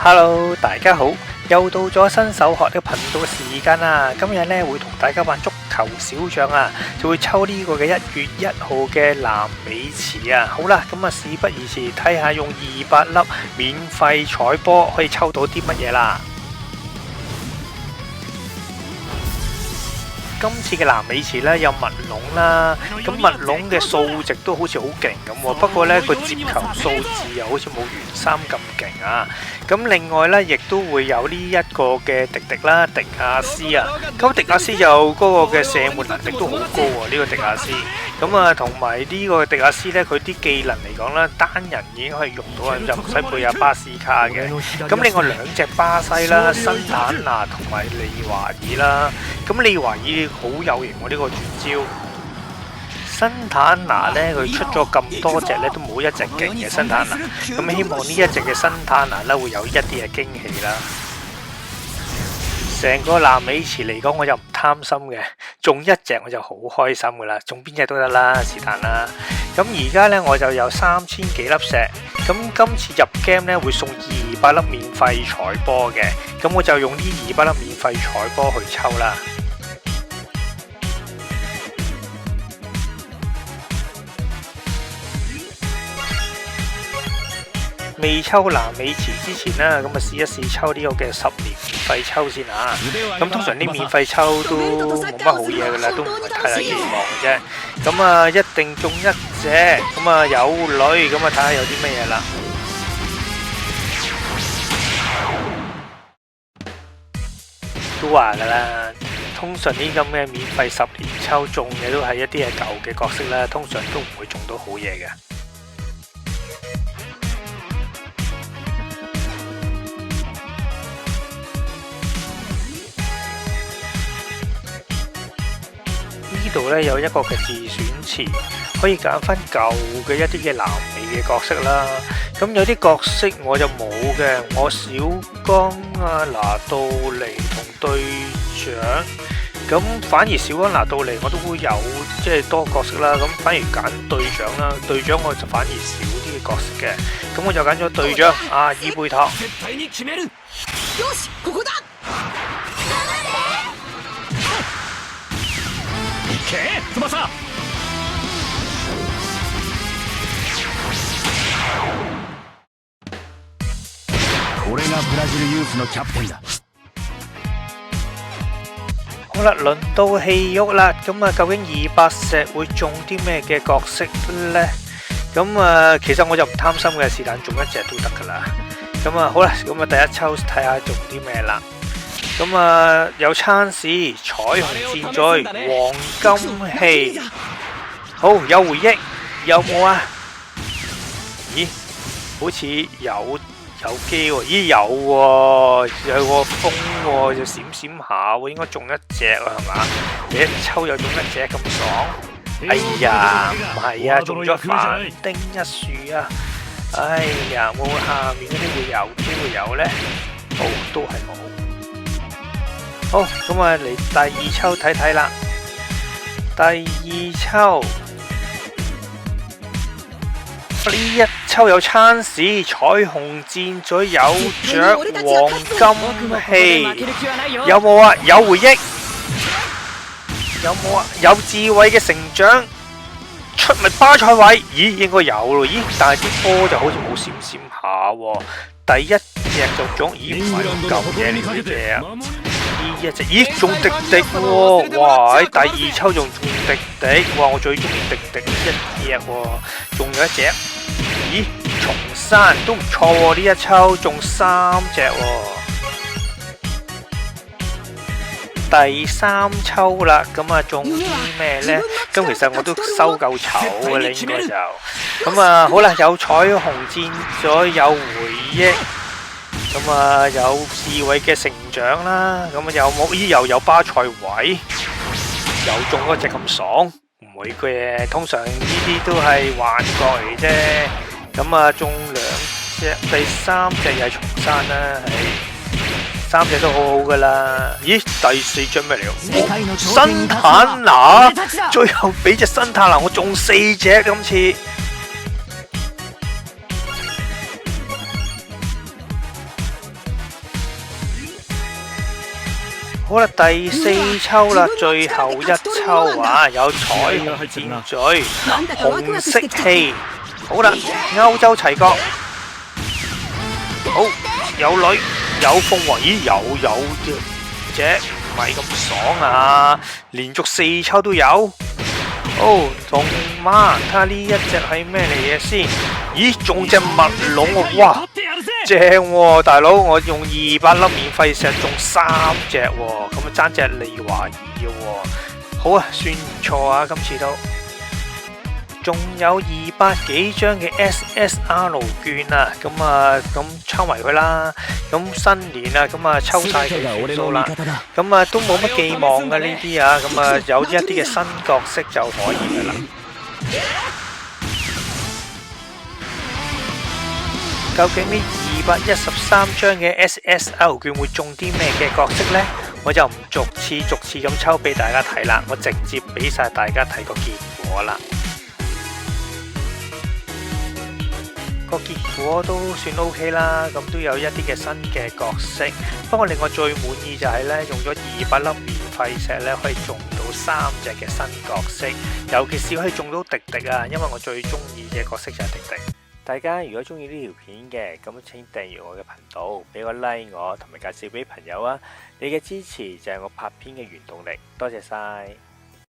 Hello，大家好，又到咗新手學呢個頻道嘅時間啦。今日呢會同大家玩足球小將啊，就會抽呢個嘅1月1號嘅南美池啊。好啦，咁啊事不宜遲，睇下用200粒免費彩波可以抽到啲乜嘢啦。今次嘅南美池咧有密龍啦，咁密龍嘅數值都好似好勁咁喎，不過咧個接球數字又好似冇原三咁勁啊。咁另外咧亦都會有呢一個嘅迪亞斯啊，咁迪亞斯就嗰個嘅射門能力都好高喎，呢個迪亞斯。咁啊同埋呢個迪亞斯咧，佢啲技能嚟講咧，單人已經可以用到啊，就唔使配阿巴斯卡嘅。咁另外兩隻巴西啦，新坦拿同埋利華爾啦，咁利華爾好有型喎，呢個絕招。新坦拿呢，佢出咗咁多隻呢，都冇一隻勁嘅新坦拿。咁希望呢一隻嘅新坦拿呢，會有一啲嘅驚喜啦。成個南美池嚟講，我就唔貪心嘅，中一隻我就好開心噶啦，中邊隻都得啦，是但啦。咁而家呢，我就有3000幾粒石，咁今次入 game 呢，會送200粒免費彩波嘅，咁我就用呢200粒免費彩波去抽啦。未抽南美池之前啦，咁啊試一試抽呢個嘅10年免費抽先啊！咁通常啲免費抽都冇乜好嘢噶啦，都唔係太大期望嘅啫。咁啊一定中一隻，咁啊有女，咁啊睇下有啲乜嘢啦。都話噶啦，通常呢咁嘅免費10年抽中嘅都係一啲係舊嘅角色啦，通常都唔會中到好嘢嘅。呢度咧有一個嘅自選詞，可以揀翻舊嘅一啲嘅南美嘅角色啦。咁有啲角色我就冇嘅，我小剛啊、拿杜尼同隊長。咁反而小剛拿杜尼我都會有即係多角色啦。咁反而揀隊長啦，隊長我就反而少啲嘅角色嘅。咁我就揀咗隊長阿爾貝托。好啦，輪到戲肉啦，咁啊究竟200石會中啲咩嘅角色呢？咁啊其實我就唔貪心嘅，是但中一隻都得噶啦。咁啊好啦，咁啊第一抽睇下中啲咩啦。咁啊有餐市、彩虹戰隊、黃金器，好有回憶，有冇啊？咦，好似有機喎，咦有喎，有個風喎，就閃閃下喎，應該中一隻啊，係嘛？你一抽又中一隻咁爽，哎呀，唔係啊，中咗反丁一樹啊，哎呀，會唔會下面嗰啲會有機會有呢？好，都係冇。好，咁啊嚟第二抽睇睇啦。第二抽呢一抽有餐市、彩虹戰隊、有雀、黃金器，有冇啊？有回憶，有冇啊？有智慧嘅成長，出咪巴塞位？咦，應該有咯。咦，但係啲波就好似冇閃閃下喎。第一隻就中，咦唔係咁舊嘢嚟嘅。呢一隻，咦中迪迪喎，哇！喺第二抽仲中迪迪，哇！我最中意迪迪一隻喎，中咗一隻。咦，松山都唔錯喎，呢一抽中3隻喎。第三抽啦，咁啊中啲咩呢？咁其實我都收夠籌嘅啦，應該就咁啊好啦，有彩虹戰隊，有回憶。咁啊有智慧嘅成長啦，咁啊有冇？咦又有巴塞位，又中嗰隻咁爽，唔會嘅，通常呢啲都係幻覺嚟啫。咁啊中2隻，第3隻又係松山啦，係3隻都好好噶啦。咦第4隻咩嚟？新坦拿，最後俾隻新坦拿我中4隻今次。好啦，第4抽啦，最後一抽啊，有彩虹箭嘴、紅色氣。好啦，歐洲齊國。好，有女有鳳凰，咦有隻唔係咁爽啊！連續4抽都有。哦，同媽，睇下呢一隻係咩嚟嘅先？咦，中隻墨龍喎，哇，正喎，大佬，我用200粒免費石中3隻喎，咁啊爭隻利華爾嘅喎，好啊，算唔錯啊，今次都。仲有200幾張嘅 SSR 券啊，咁抽埋佢啦。咁新年啊，咁抽晒佢算數啦。咁都冇乜寄望嘅呢啲啊，咁有一啲嘅新角色就可以噶啦。究竟呢213張嘅 SSR 券會中啲咩嘅角色呢？我就唔逐次咁抽俾大家睇啦，我直接俾晒大家睇個結果啦。個結果都算 OK 啦，咁都有一啲嘅新嘅角色。不過令我最滿意就係呢，用咗200粒免費石呢，可以中到3隻嘅新角色，尤其是可以中到迪迪啊，因為我最中意嘅角色就係迪迪。大家如果中意呢條片嘅，咁請訂閱我嘅頻道，俾個 like 我，同埋介紹俾朋友啊！你嘅支持就係我拍片嘅原動力，多謝晒。